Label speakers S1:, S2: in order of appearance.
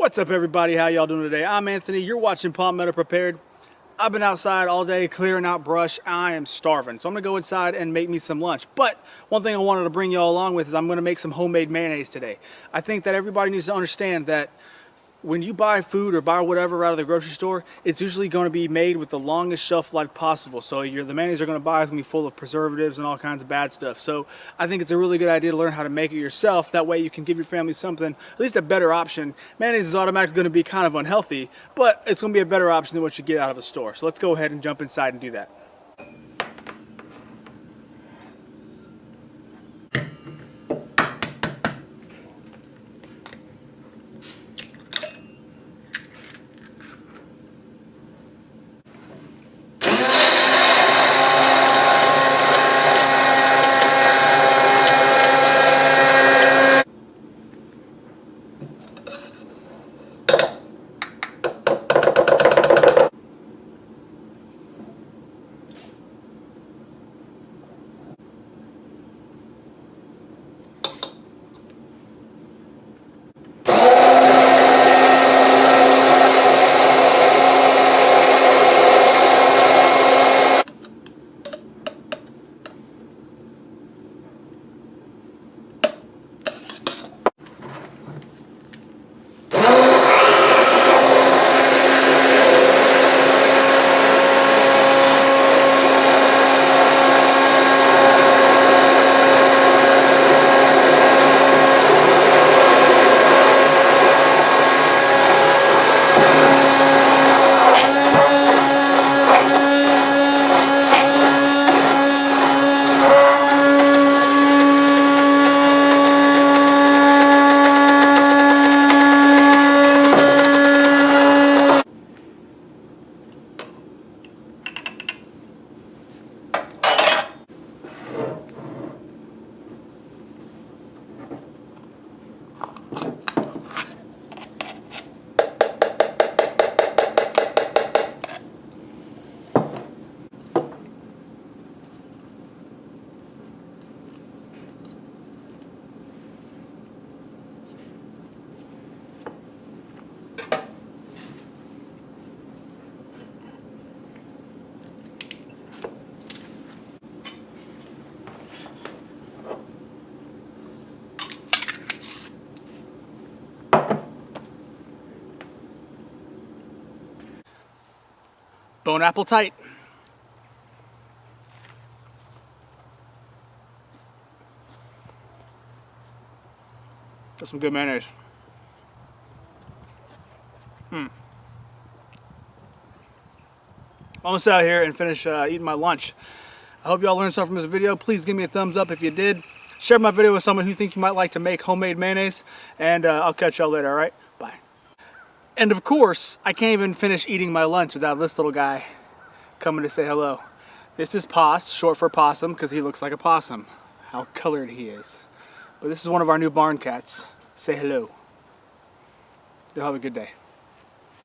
S1: What's up, everybody? How y'all doing today? I'm Anthony. You're watching Palmetto Prepared. I've been outside all day clearing out brush. I am starving, so I'm gonna go inside and make me some lunch. But one thing I wanted to bring y'all along with is I'm gonna make some homemade mayonnaise today. I think that everybody needs to understand that when you buy food or buy whatever out of the grocery store, it's usually going to be made with the longest shelf life possible. So the mayonnaise you're going to buy is going to be full of preservatives and all kinds of bad stuff. So I think it's a really good idea to learn how to make it yourself. That way you can give your family something, at least a better option. Mayonnaise is automatically going to be kind of unhealthy, but it's going to be a better option than what you get out of a store. So let's go ahead and jump inside and do that. Bone apple tight. That's some good mayonnaise. I'm almost out here and finish eating my lunch. I hope y'all learned something from this video. Please give me a thumbs up if you did. Share my video with someone who thinks you might like to make homemade mayonnaise. And I'll catch y'all later, alright? Bye. And of course, I can't even finish eating my lunch without this little guy coming to say hello. This is Poss, short for possum, because he looks like a possum. How colored he is. But this is one of our new barn cats. Say hello. You'll have a good day.